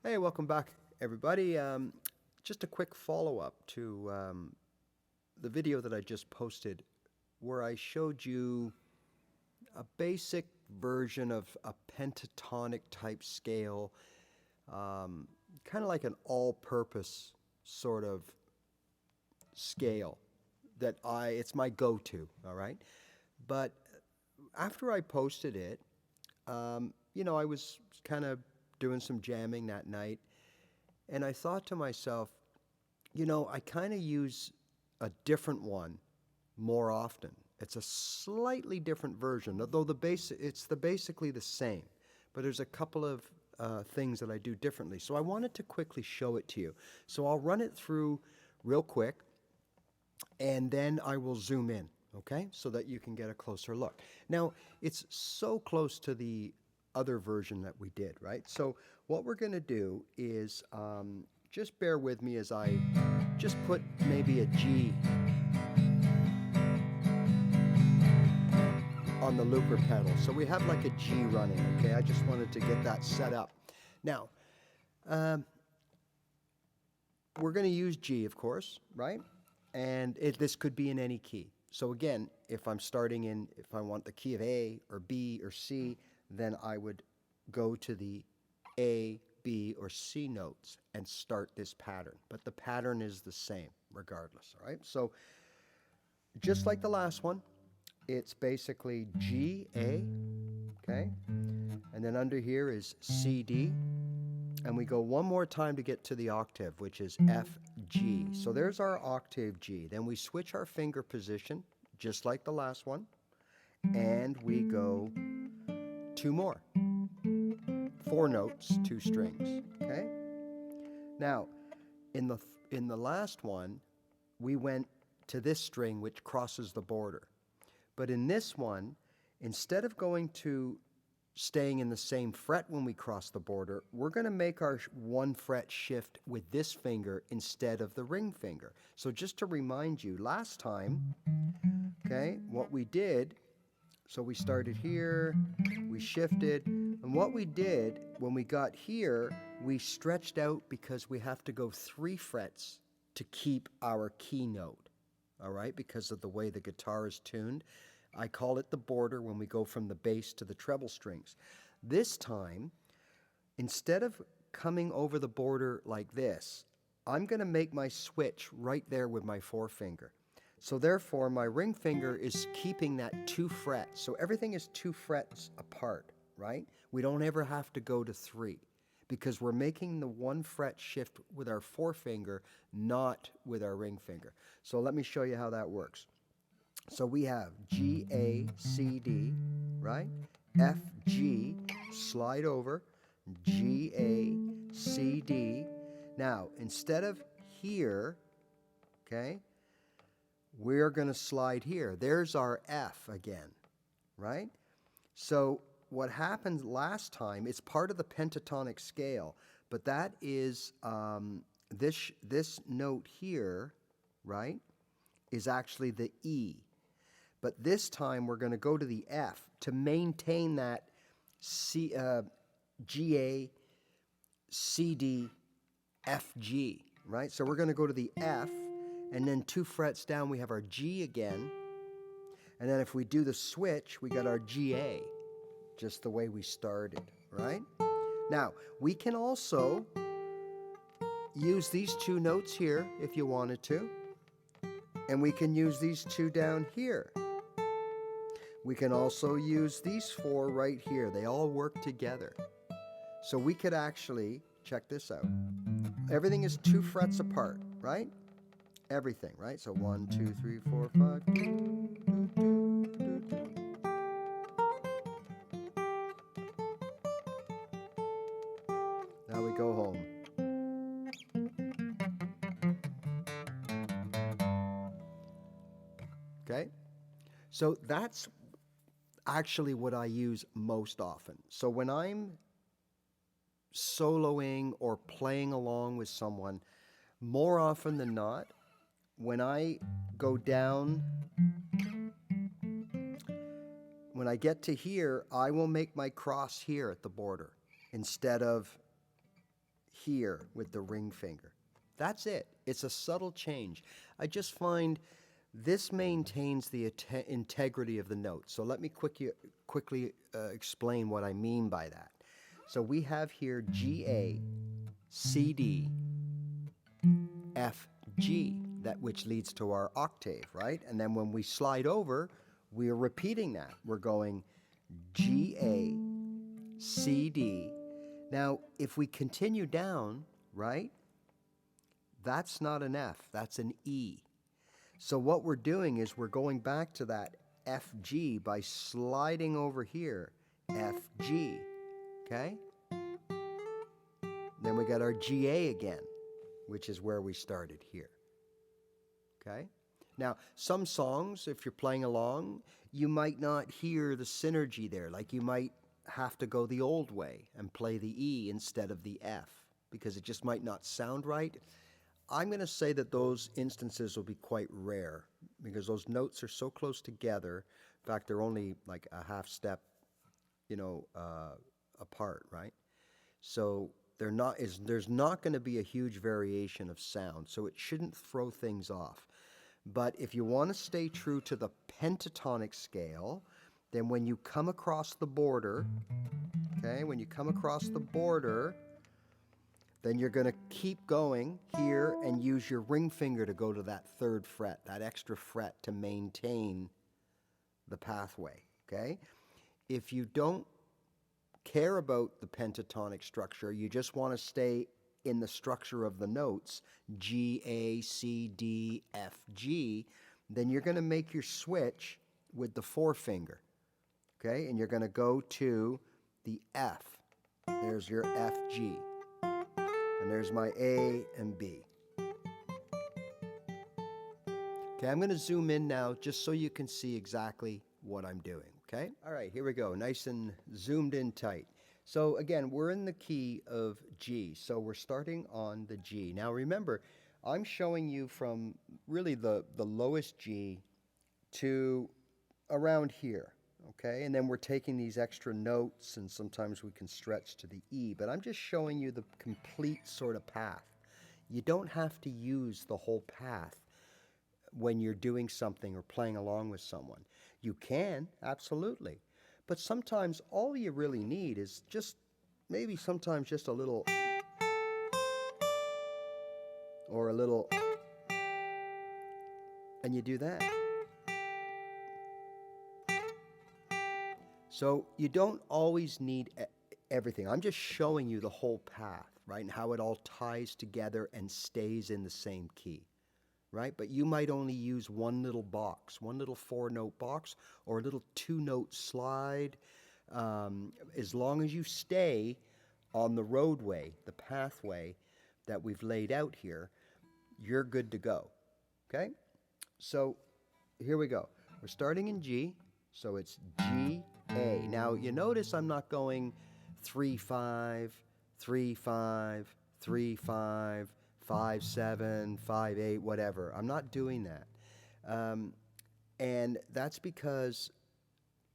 Hey, welcome back, everybody. Just a quick follow-up to the video that I just posted where I showed you a basic version of a pentatonic type scale, kind of like an all-purpose sort of scale that it's my go-to, all right? But after I posted it, I was kind of doing some jamming that night, and I thought to myself, I kind of use a different one more often. It's a slightly different version, although it's basically the same, but there's a couple of things that I do differently. So I wanted to quickly show it to you. So I'll run it through real quick, and then I will zoom in, okay, so that you can get a closer look. Now, it's so close to the other version that we did, right? So what we're going to do is just bear with me as I just put maybe a G on the looper pedal. So we have like a G running, okay? I just wanted to get that set up. Now, we're going to use G, of course, right? And this could be in any key. So again, if I want the key of A or B or C, then I would go to the A, B, or C notes and start this pattern. But the pattern is the same regardless, all right? So just like the last one, it's basically G, A, okay? And then under here is C, D. And we go one more time to get to the octave, which is F, G. So there's our octave G. Then we switch our finger position, just like the last one, and we go two more. 4 notes, 2 strings, okay? Now, in the last one, we went to this string which crosses the border. But in this one, instead of staying in the same fret when we cross the border, we're going to make our 1 fret shift with this finger instead of the ring finger. So just to remind you, last time, okay, what we did, so we started here, we shifted, and what we did when we got here, we stretched out because we have to go 3 frets to keep our key note, all right, because of the way the guitar is tuned. I call it the border when we go from the bass to the treble strings. This time, instead of coming over the border like this, I'm going to make my switch right there with my forefinger. So therefore, my ring finger is keeping that 2 frets. So everything is 2 frets apart, right? We don't ever have to go to 3 because we're making the 1 fret shift with our forefinger, not with our ring finger. So let me show you how that works. So we have G, A, C, D, right? F, G, slide over, G, A, C, D. Now, instead of here, okay, we're going to slide here. There's our F again, right? So what happened last time, it's part of the pentatonic scale, but that is this note here, right, is actually the E. But this time we're going to go to the F to maintain that G, A, C, D, F, G, right? So we're going to go to the F, and then 2 frets down we have our G again. And then if we do the switch, we got our G, A, just the way we started, right? Now, we can also use these 2 notes here if you wanted to, and we can use these 2 down here. We can also use these 4 right here. They all work together. So we could actually, check this out. Everything is 2 frets apart, right? Everything, right? So 1, 2, 3, 4, 5. Now we go home. Okay? So that's actually what I use most often. So when I'm soloing or playing along with someone, more often than not, when I go down, when I get to here, I will make my cross here at the border instead of here with the ring finger. That's it. It's a subtle change. I just find this maintains the integrity of the note. So let me quickly explain what I mean by that. So we have here G, A, C, D, F, G, which leads to our octave, right? And then when we slide over, we are repeating that. We're going G, A, C, D. Now, if we continue down, right, that's not an F, that's an E. So what we're doing is we're going back to that F, G by sliding over here, F, G, okay? Then we got our G, A again, which is where we started here, okay? Now, some songs, if you're playing along, you might not hear the synergy there. Like you might have to go the old way and play the E instead of the F because it just might not sound right. I'm going to say that those instances will be quite rare because those notes are so close together. In fact, they're only like a half step, apart, right? So there's not going to be a huge variation of sound, so it shouldn't throw things off. But if you want to stay true to the pentatonic scale, then when you come across the border, okay, then you're going to keep going here and use your ring finger to go to that third fret, that extra fret to maintain the pathway, okay? If you don't care about the pentatonic structure, you just want to stay in the structure of the notes, G, A, C, D, F, G, then you're going to make your switch with the forefinger, okay? And you're going to go to the F. There's your F, G. And there's my A and B. Okay, I'm going to zoom in now just so you can see exactly what I'm doing, okay? All right, here we go, nice and zoomed in tight. So again, we're in the key of G, so we're starting on the G. Now remember, I'm showing you from really the lowest G to around here, okay? And then we're taking these extra notes, and sometimes we can stretch to the E, but I'm just showing you the complete sort of path. You don't have to use the whole path when you're doing something or playing along with someone. You can, absolutely. But sometimes all you really need is maybe sometimes just a little, or a little, and you do that. So you don't always need everything. I'm just showing you the whole path, right? And how it all ties together and stays in the same key, right? But you might only use one little box, one little 4-note box, or a little 2-note slide. As long as you stay on the roadway, the pathway that we've laid out here, you're good to go, okay? So here we go. We're starting in G, so it's G, A. Now you notice I'm not going 3-5, 3-5, 3-5, 5-7, 5-8, whatever. I'm not doing that. And that's because,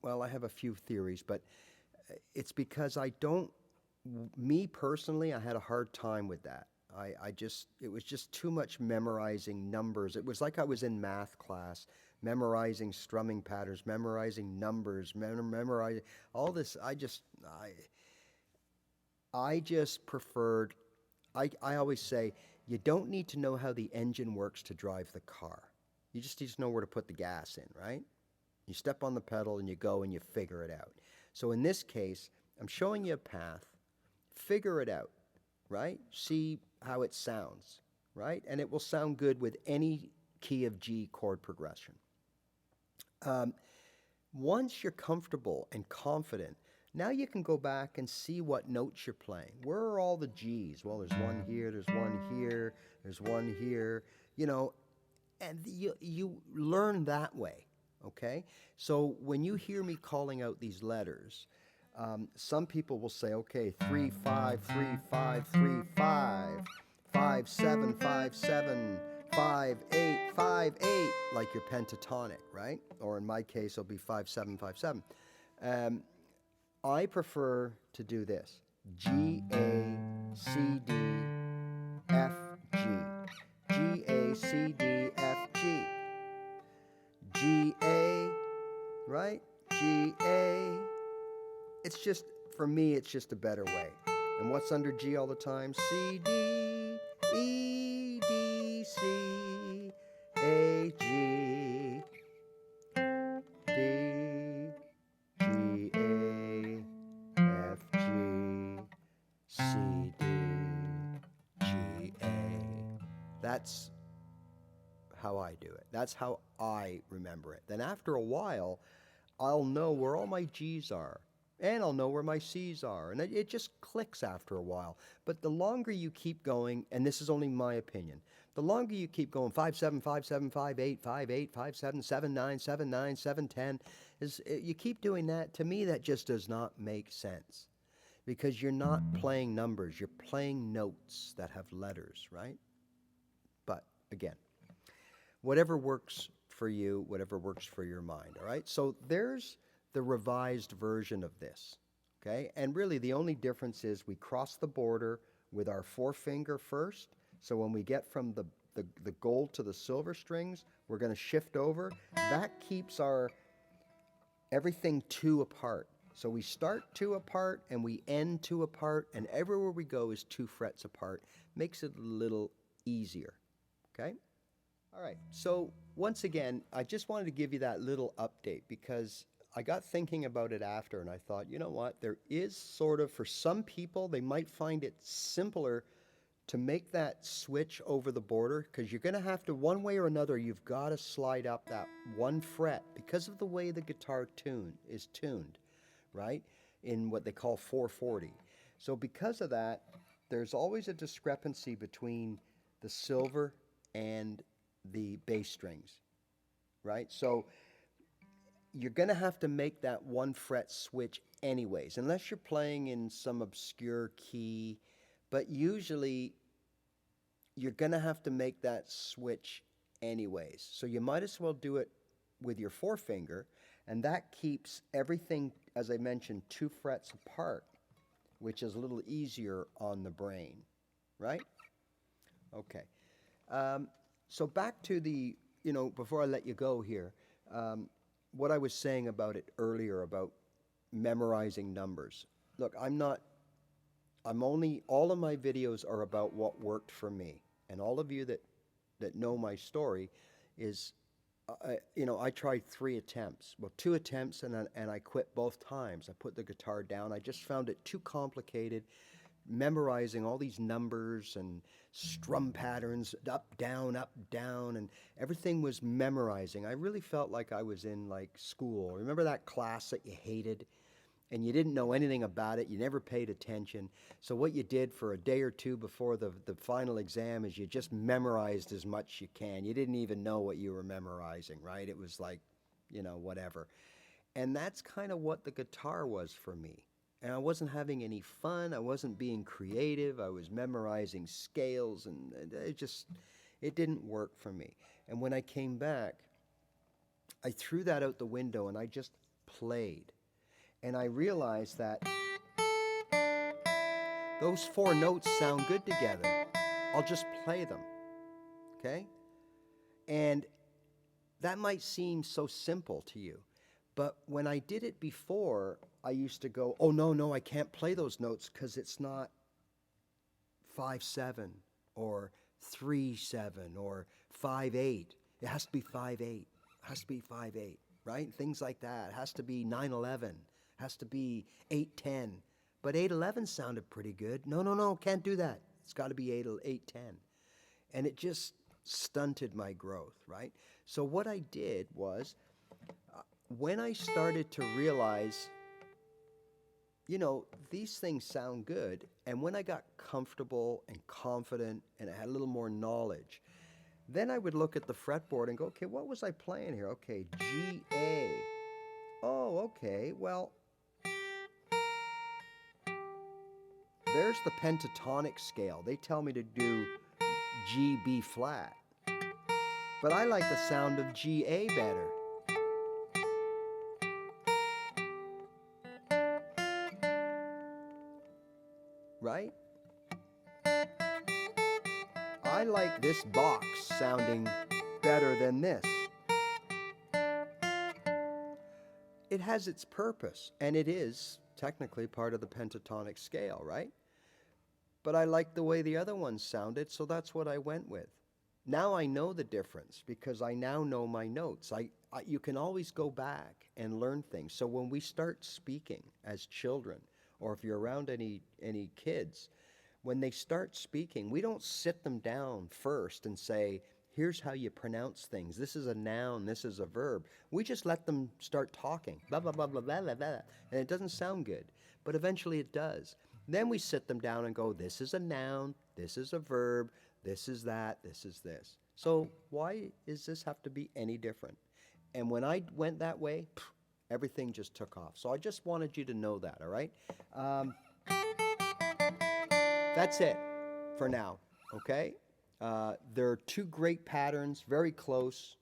well, I have a few theories, but it's because me personally, I had a hard time with that. It was just too much memorizing numbers. It was like I was in math class, memorizing strumming patterns, memorizing numbers, memorizing all this. I just preferred, I always say, you don't need to know how the engine works to drive the car. You just need to know where to put the gas in, right? You step on the pedal and you go and you figure it out. So in this case, I'm showing you a path. Figure it out, right? See how it sounds, right? And it will sound good with any key of G chord progression. Once you're comfortable and confident, now you can go back and see what notes you're playing. Where are all the G's? Well, there's one here, there's one here, there's one here, and you learn that way, okay? So when you hear me calling out these letters, some people will say, okay, 3, 5, 3, 5, 3, 5, 5, 7, 5, 7, 5, 8, 5, 8, like your pentatonic, right? Or in my case, it'll be 5, 7, 5, 7. I prefer to do this. G, A, C, D, F, G. G, A, C, D, F, G. G, A, right? G, A. It's just, for me, it's just a better way. And what's under G all the time? C, D, E, D, C, A, G, D, G, A, F, G, C, D, G, A. That's how I do it. That's how I remember it. Then after a while, I'll know where all my G's are. And I'll know where my C's are. And it just clicks after a while. But the longer you keep going, and this is only my opinion, the longer you keep going, 5, 7, 5, 7, 5, 8, 5, 8, 5, 7, 7, 9, 7, 9, 7, 10, you keep doing that, to me that just does not make sense. Because you're not playing numbers, you're playing notes that have letters, right? But again, whatever works for you, whatever works for your mind, all right? So there's the revised version of this, okay? And really the only difference is we cross the border with our forefinger first. So when we get from the gold to the silver strings, we're going to shift over. That keeps our everything 2 apart. So we start 2 apart and we end 2 apart, and everywhere we go is 2 frets apart. Makes it a little easier, okay? All right, so once again, I just wanted to give you that little update because I got thinking about it after, and I thought, you know what, there is sort of, for some people, they might find it simpler to make that switch over the border, because you're going to have to, one way or another, you've got to slide up that 1 fret because of the way the guitar is tuned, right, in what they call 440. So because of that, there's always a discrepancy between the silver and the bass strings, right? So you're going to have to make that 1 fret switch anyways, unless you're playing in some obscure key, but usually you're going to have to make that switch anyways. So you might as well do it with your forefinger, and that keeps everything, as I mentioned, 2 frets apart, which is a little easier on the brain, right? Okay. So back to the, before I let you go here, what I was saying about it earlier about memorizing numbers. Look, all of my videos are about what worked for me. And all of you that know my story is, I tried 3 attempts. Well, 2 attempts and I quit both times. I put the guitar down. I just found it too complicated, memorizing all these numbers and strum patterns, up, down, and everything was memorizing. I really felt like I was in like school. Remember that class that you hated and you didn't know anything about it, you never paid attention. So what you did for a day or 2 before the final exam is you just memorized as much you can. You didn't even know what you were memorizing, right? It was like, whatever. And that's kind of what the guitar was for me. And I wasn't having any fun. I wasn't being creative. I was memorizing scales, and it didn't work for me. And when I came back, I threw that out the window and I just played. And I realized that those 4 notes sound good together. I'll just play them, okay? And that might seem so simple to you. But when I did it before, I used to go, oh, no, I can't play those notes because it's not 5-7 or 3-7 or 5-8. It has to be 5-8. It has to be 5-8, right? Things like that. It has to be 9-11. It has to be 8-10. But 8-11 sounded pretty good. No, can't do that. It's got to be 8-10. And it just stunted my growth, right? So what I did was, when I started to realize, these things sound good, and when I got comfortable and confident and I had a little more knowledge, then I would look at the fretboard and go, okay, what was I playing here? Okay, G, A. Oh, okay, well, there's the pentatonic scale. They tell me to do G, B flat. But I like the sound of G, A better. Right? I like this box sounding better than this. It has its purpose, and it is technically part of the pentatonic scale, right? But I like the way the other ones sounded, so that's what I went with. Now I know the difference because I now know my notes. You can always go back and learn things. So when we start speaking as children, or if you're around any kids, when they start speaking, we don't sit them down first and say, here's how you pronounce things. This is a noun, this is a verb. We just let them start talking, blah, blah, blah, blah, blah, blah, blah. And it doesn't sound good, but eventually it does. Then we sit them down and go, this is a noun, this is a verb, this is that, this is this. So why does this have to be any different? And when I went that way, everything just took off. So I just wanted you to know that, all right? That's it for now, okay? There are two great patterns, very close.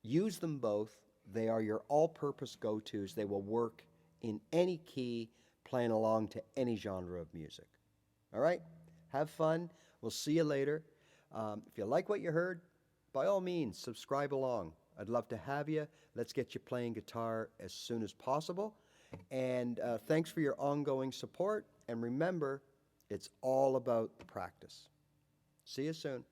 Use them both. They are your all-purpose go-tos. They will work in any key, playing along to any genre of music. All right? Have fun. We'll see you later. If you like what you heard, by all means, subscribe along. I'd love to have you. Let's get you playing guitar as soon as possible. And thanks for your ongoing support. And remember, it's all about the practice. See you soon.